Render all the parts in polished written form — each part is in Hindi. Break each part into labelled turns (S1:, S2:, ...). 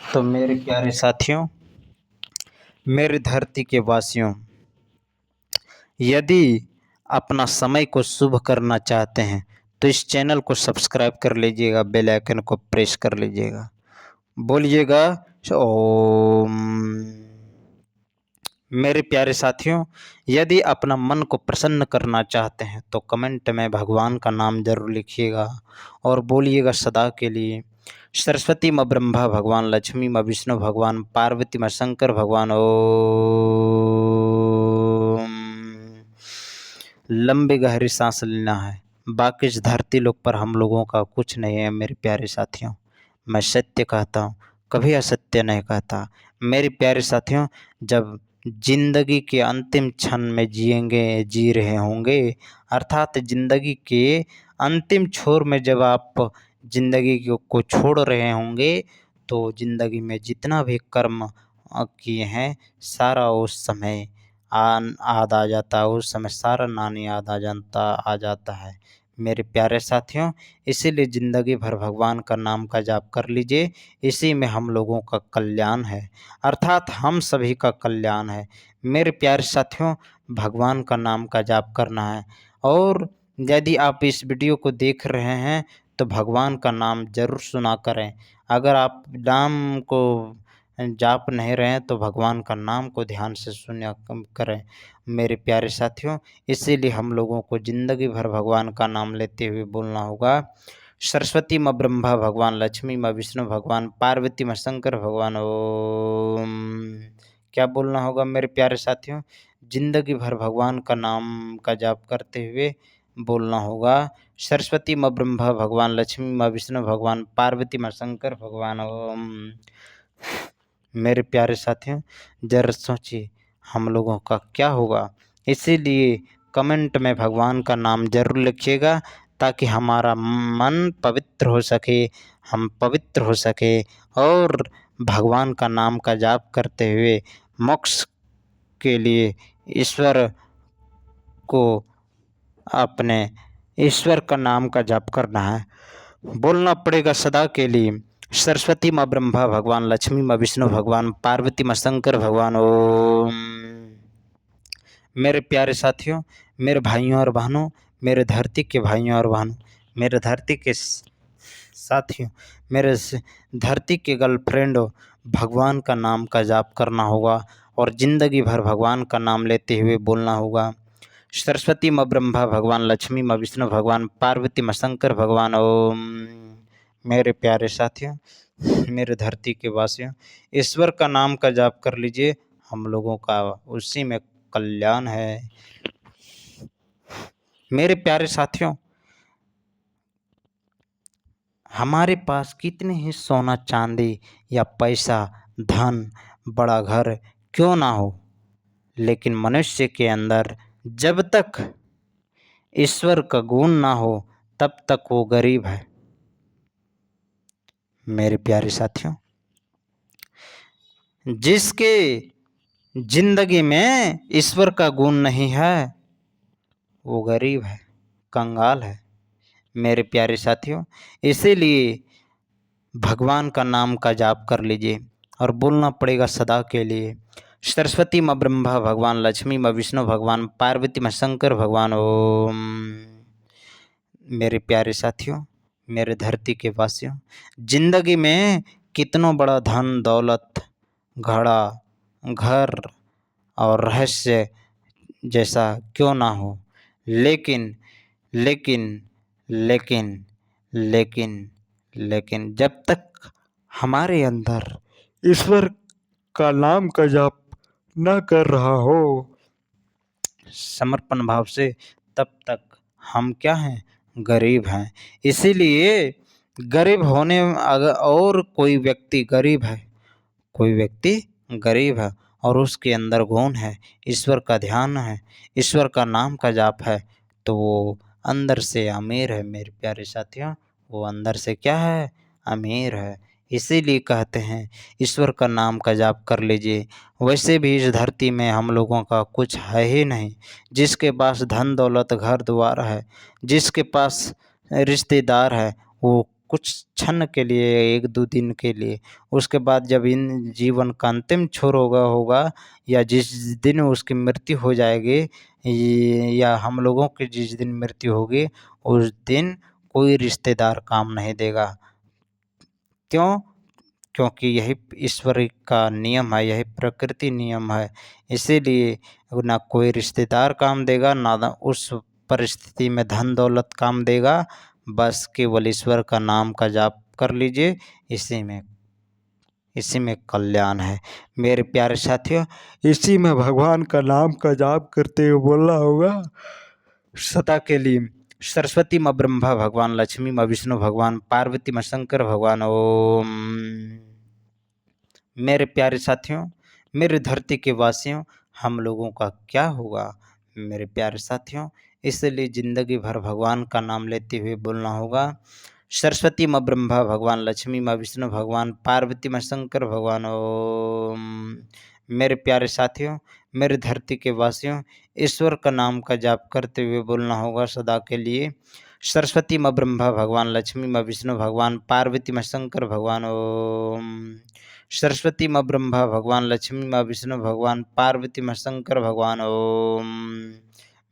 S1: तो मेरे प्यारे साथियों, मेरी धरती के वासियों, यदि अपना समय को शुभ करना चाहते हैं तो इस चैनल को सब्सक्राइब कर लीजिएगा, बेल आइकन को प्रेस कर लीजिएगा, बोलिएगा ओम। मेरे प्यारे साथियों, यदि अपना मन को प्रसन्न करना चाहते हैं तो कमेंट में भगवान का नाम जरूर लिखिएगा और बोलिएगा सदा के लिए सरस्वती माँ ब्रह्मा भगवान, लक्ष्मी माँ विष्णु भगवान, पार्वती माँ शंकर भगवान। ओम। लंबी गहरी सांस लेना है, बाकी इस धरती लोक पर हम लोगों का कुछ नहीं है। मेरे प्यारे साथियों, मैं सत्य कहता हूँ, कभी असत्य नहीं कहता। मेरे प्यारे साथियों, जब जिंदगी के अंतिम क्षण में जी रहे होंगे, अर्थात जिंदगी के अंतिम छोर में जब आप जिंदगी को छोड़ रहे होंगे, तो जिंदगी में जितना भी कर्म किए हैं सारा उस समय याद आ जाता है, उस समय सारा नानी याद आ जाता है। मेरे प्यारे साथियों, इसीलिए ज़िंदगी भर भगवान का नाम का जाप कर लीजिए, इसी में हम लोगों का कल्याण है, अर्थात हम सभी का कल्याण है। मेरे प्यारे साथियों, भगवान का नाम का जाप करना है। और यदि आप इस वीडियो को देख रहे हैं तो भगवान का नाम जरूर सुना करें। अगर आप नाम को जाप नहीं रहे हैं तो भगवान का नाम को ध्यान से सुना करें। मेरे प्यारे साथियों, इसीलिए हम लोगों को ज़िंदगी भर भगवान का नाम लेते हुए बोलना होगा सरस्वती माँ ब्रह्मा भगवान, लक्ष्मी माँ विष्णु भगवान, पार्वती माँ शंकर भगवान। ओम। क्या बोलना होगा मेरे प्यारे साथियों? जिंदगी भर भगवान का नाम का जाप करते हुए बोलना होगा सरस्वती माँ ब्रह्मा भगवान, लक्ष्मी माँ विष्णु भगवान, पार्वती माँ शंकर भगवान। ओम। मेरे प्यारे साथियों, जरा सोचिए हम लोगों का क्या होगा। इसीलिए कमेंट में भगवान का नाम जरूर लिखिएगा ताकि हमारा मन पवित्र हो सके, हम पवित्र हो सके और भगवान का नाम का जाप करते हुए मोक्ष के लिए ईश्वर को अपने ईश्वर का नाम का जाप करना है। बोलना पड़ेगा सदा के लिए सरस्वती माँ ब्रह्मा भगवान, लक्ष्मी माँ विष्णु भगवान, पार्वती माँ शंकर भगवान। ओम। मेरे प्यारे साथियों, मेरे भाइयों और बहनों, मेरे धरती के भाइयों और बहनों, मेरे धरती के साथियों, मेरे धरती के गर्लफ्रेंडों, भगवान का नाम का जाप करना होगा और ज़िंदगी भर भगवान का नाम लेते हुए बोलना होगा सरस्वती माँ ब्रह्मा भगवान, लक्ष्मी माँ विष्णु भगवान, पार्वती माँ शंकर भगवान। ओम। मेरे प्यारे साथियों, मेरे धरती के वासियों, ईश्वर का नाम का जाप कर लीजिए, हम लोगों का उसी में कल्याण है। मेरे प्यारे साथियों, हमारे पास कितने ही सोना चांदी या पैसा, धन, बड़ा घर क्यों ना हो, लेकिन मनुष्य के अंदर जब तक ईश्वर का गुण ना हो तब तक वो गरीब है। मेरे प्यारे साथियों, जिसके जिंदगी में ईश्वर का गुण नहीं है वो गरीब है, कंगाल है। मेरे प्यारे साथियों, इसीलिए भगवान का नाम का जाप कर लीजिए और बोलना पड़ेगा सदा के लिए सरस्वती माँ ब्रह्मा भगवान, लक्ष्मी माँ विष्णु भगवान, पार्वती माँ शंकर भगवान। ओम। मेरे प्यारे साथियों, मेरे धरती के वासियों, जिंदगी में कितनों बड़ा धन दौलत, घड़ा, घर और रहस्य जैसा क्यों ना हो, लेकिन लेकिन लेकिन लेकिन लेकिन जब तक हमारे अंदर ईश्वर का नाम का जाप न कर रहा हो समर्पण भाव से, तब तक हम क्या हैं? गरीब हैं। इसीलिए गरीब होने अगर और कोई व्यक्ति गरीब है, कोई व्यक्ति गरीब है और उसके अंदर गुण है, ईश्वर का ध्यान है, ईश्वर का नाम का जाप है, तो वो अंदर से अमीर है। मेरे प्यारे साथियों, वो अंदर से क्या है? अमीर है। इसीलिए कहते हैं ईश्वर का नाम का जाप कर लीजिए। वैसे भी इस धरती में हम लोगों का कुछ है ही नहीं। जिसके पास धन दौलत घर द्वार है, जिसके पास रिश्तेदार है, वो कुछ क्षण के लिए, 1-2 दिन के लिए। उसके बाद जब इन जीवन का अंतिम छोर होगा या जिस दिन उसकी मृत्यु हो जाएगी, या हम लोगों की जिस दिन मृत्यु होगी, उस दिन कोई रिश्तेदार काम नहीं देगा। क्यों? क्योंकि यही ईश्वर का नियम है, यही प्रकृति नियम है। इसीलिए ना कोई रिश्तेदार काम देगा, ना उस परिस्थिति में धन दौलत काम देगा। बस केवल ईश्वर का नाम का जाप कर लीजिए, इसी में कल्याण है। मेरे प्यारे साथियों, इसी में भगवान का नाम का जाप करते हुए बोलना होगा सदा के लिए। सरस्वती माँ ब्रह्मा भगवान, लक्ष्मी माँ विष्णु भगवान, पार्वती माँ शंकर भगवान। ओम। मेरे प्यारे साथियों, मेरे धरती के वासियों, हम लोगों का क्या होगा मेरे प्यारे साथियों? इसलिए जिंदगी भर भगवान का नाम लेते हुए बोलना होगा। सरस्वती माँ ब्रह्मा भगवान, लक्ष्मी माँ विष्णु भगवान, पार्वती माँ शंकर भगवान। ओम। मेरे प्यारे साथियों, मेरे धरती के वासियों, ईश्वर का नाम का जाप करते हुए बोलना होगा सदा के लिए। सरस्वती माँ ब्रह्मा भगवान, लक्ष्मी माँ विष्णु भगवान, पार्वती माँ शंकर भगवान। ओम। सरस्वती माँ ब्रह्मा भगवान, लक्ष्मी माँ विष्णु भगवान, पार्वती माँ शंकर भगवान। ओम।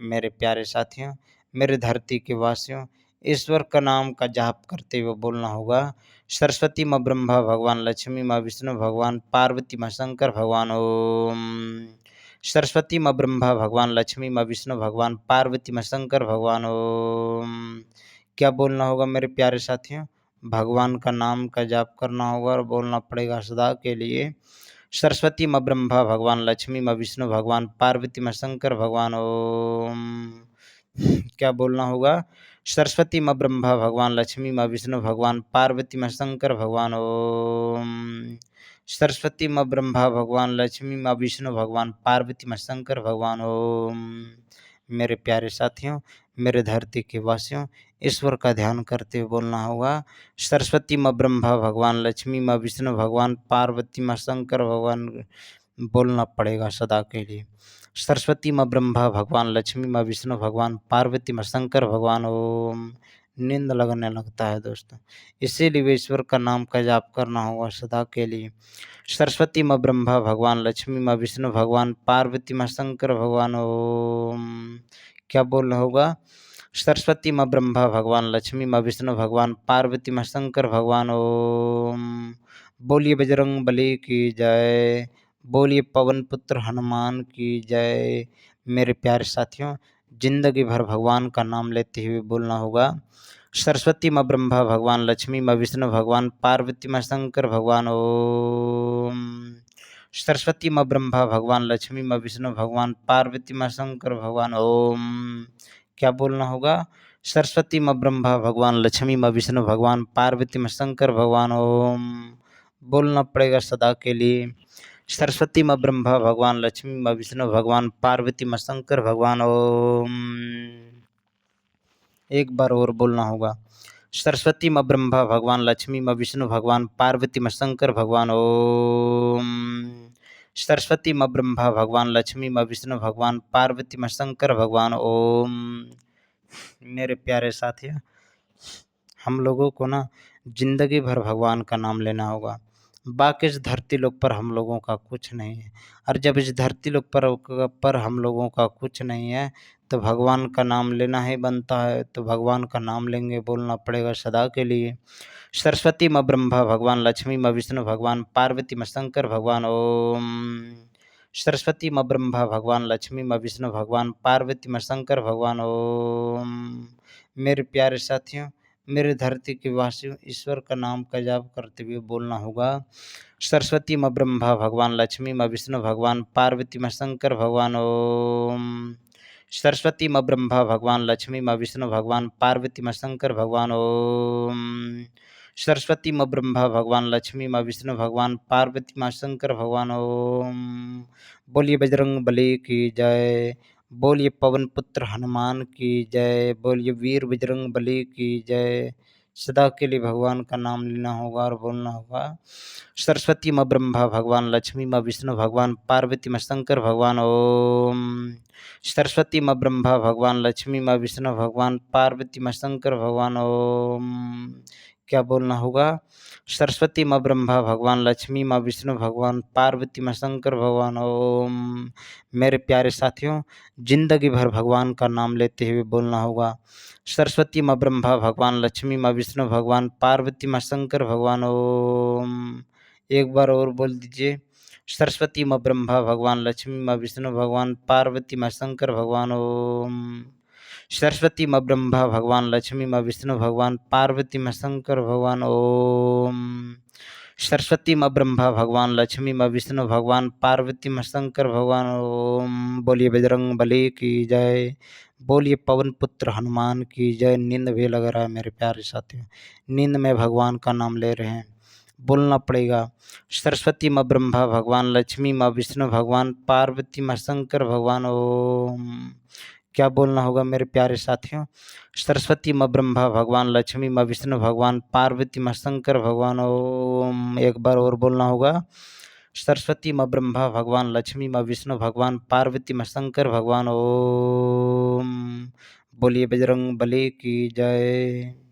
S1: मेरे प्यारे साथियों, मेरे धरती के वासियों, ईश्वर का नाम का जाप करते हुए बोलना होगा। सरस्वती माँ ब्रह्मा भगवान, लक्ष्मी माँ विष्णु भगवान, पार्वती माँ शंकर भगवान। ओम। सरस्वती माँ ब्रह्मा भगवान, लक्ष्मी माँ विष्णु भगवान, पार्वती माँ शंकर भगवान। ओम। क्या बोलना होगा मेरे प्यारे साथियों? भगवान का नाम का जाप करना होगा और बोलना पड़ेगा सदा के लिए। सरस्वती माँ ब्रह्मा भगवान, लक्ष्मी माँ विष्णु भगवान, पार्वती माँ शंकर भगवान। ओम। क्या बोलना होगा? सरस्वती माँ ब्रह्मा भगवान, लक्ष्मी माँ विष्णु भगवान, पार्वती माँ शंकर भगवान। ओम। सरस्वती माँ ब्रह्मा भगवान, लक्ष्मी माँ विष्णु भगवान, पार्वती माँ शंकर भगवान। ओम। मेरे प्यारे साथियों, मेरे धरती के वासियों, ईश्वर का ध्यान करते हुए बोलना होगा। सरस्वती माँ ब्रह्मा भगवान, लक्ष्मी माँ विष्णु भगवान, पार्वती माँ शंकर भगवान। बोलना पड़ेगा सदा के लिए। सरस्वती माँ ब्रह्मा भगवान, लक्ष्मी माँ विष्णु भगवान, पार्वती माँ शंकर भगवान। ओम। नींद लगने लगता है दोस्तों, इसीलिए ईश्वर का नाम का जाप करना होगा सदा के लिए। सरस्वती माँ ब्रह्मा भगवान, लक्ष्मी माँ विष्णु भगवान, पार्वती माँ शंकर भगवान। ओम। क्या बोलना होगा? सरस्वती माँ ब्रह्मा भगवान, लक्ष्मी माँ विष्णु भगवान, पार्वती माँ शंकर भगवान। ओम। बोलिए बजरंग बली की जय, बोलिए पवन पुत्र हनुमान की जय। मेरे प्यारे साथियों, जिंदगी भर भगवान का नाम लेते हुए बोलना होगा। सरस्वती माँ ब्रह्मा भगवान, लक्ष्मी माँ विष्णु भगवान, पार्वती माँ शंकर भगवान। ओम। सरस्वती माँ ब्रह्मा भगवान, लक्ष्मी माँ विष्णु भगवान, पार्वती माँ शंकर भगवान। ओम। क्या बोलना होगा? सरस्वती माँ ब्रह्मा भगवान, लक्ष्मी माँ विष्णु भगवान, पार्वती माँ शंकर भगवान। ओम। बोलना पड़ेगा सदा के लिए। सरस्वती माँ ब्रह्मा भगवान, लक्ष्मी माँ विष्णु भगवान, पार्वती माँ शंकर भगवान। ओम। एक बार और बोलना होगा। सरस्वती माँ ब्रह्मा भगवान, लक्ष्मी माँ विष्णु भगवान, पार्वती माँ शंकर भगवान। ओम। सरस्वती माँ ब्रह्मा भगवान, लक्ष्मी माँ विष्णु भगवान, पार्वती माँ शंकर भगवान। ओम। मेरे प्यारे साथियों, हम लोगों को ना जिंदगी भर भगवान का नाम लेना होगा। बाकी इस धरती लोक पर हम लोगों का कुछ नहीं है, और जब इस धरती लोक पर हम लोगों का कुछ नहीं है, तो भगवान का नाम लेना ही बनता है। तो भगवान का नाम लेंगे, बोलना पड़ेगा सदा के लिए। सरस्वती माँ ब्रह्मा भगवान, लक्ष्मी माँ विष्णु भगवान, पार्वती माँ शंकर भगवान। ओम। सरस्वती माँ ब्रह्मा भगवान, लक्ष्मी माँ विष्णु भगवान, पार्वती माँ शंकर भगवान। ओम। मेरे प्यारे साथियों, मेरे धरती के वासियों, ईश्वर का नाम का जाप करते हुए बोलना होगा। सरस्वती माँ ब्रह्मा भगवान, लक्ष्मी माँ विष्णु भगवान, पार्वती माँ शंकर भगवान। ओम। सरस्वती माँ ब्रह्मा भगवान, लक्ष्मी माँ विष्णु भगवान, पार्वती माँ शंकर भगवान। ओम। सरस्वती माँ ब्रह्मा भगवान, लक्ष्मी माँ विष्णु भगवान, पार्वती माँ शंकर भगवान। ओम। बोलिए बजरंग बली की जय, बोलिए पवन पुत्र हनुमान की जय, बोलिए वीर बजरंग बली की जय। सदा के लिए भगवान का नाम लेना होगा और बोलना होगा। सरस्वती माँ ब्रह्मा भगवान, लक्ष्मी माँ विष्णु भगवान, पार्वती माँ शंकर भगवान। ओम। सरस्वती माँ ब्रह्मा भगवान, लक्ष्मी माँ विष्णु भगवान, पार्वती माँ शंकर भगवान। ओम। क्या बोलना होगा? सरस्वती माँ ब्रह्मा भगवान, लक्ष्मी माँ विष्णु भगवान, पार्वती माँ शंकर भगवान। ओम। मेरे प्यारे साथियों, ज़िंदगी भर भगवान का नाम लेते हुए बोलना होगा। सरस्वती माँ ब्रह्मा भगवान, लक्ष्मी माँ विष्णु भगवान, पार्वती माँ शंकर भगवान। ओम। एक बार और बोल दीजिए। सरस्वती माँ ब्रह्मा भगवान, लक्ष्मी माँ विष्णु भगवान, पार्वती माँ शंकर भगवान। ओम। सरस्वती माँ ब्रह्मा भगवान, लक्ष्मी माँ विष्णु भगवान, पार्वती माँ शंकर भगवान। ओम। सरस्वती माँ ब्रह्मा भगवान, लक्ष्मी माँ विष्णु भगवान, पार्वती माँ शंकर भगवान। ओम। बोलिए बजरंग बली की जय, बोलिए पवन पुत्र हनुमान की जय। नींद भी लग रहा है मेरे प्यारे साथियों, नींद में भगवान का नाम ले रहे हैं, बोलना पड़ेगा। सरस्वती माँ ब्रह्मा भगवान, लक्ष्मी माँ विष्णु भगवान, पार्वती माँ शंकर भगवान। ओम। क्या बोलना होगा मेरे प्यारे साथियों? सरस्वती माँ ब्रह्मा भगवान, लक्ष्मी माँ विष्णु भगवान, पार्वती माँ शंकर भगवान। ओम। एक बार और बोलना होगा। सरस्वती माँ ब्रह्मा भगवान, लक्ष्मी माँ विष्णु भगवान, पार्वती माँ शंकर भगवान। ओम। बोलिए बजरंग बली की जय।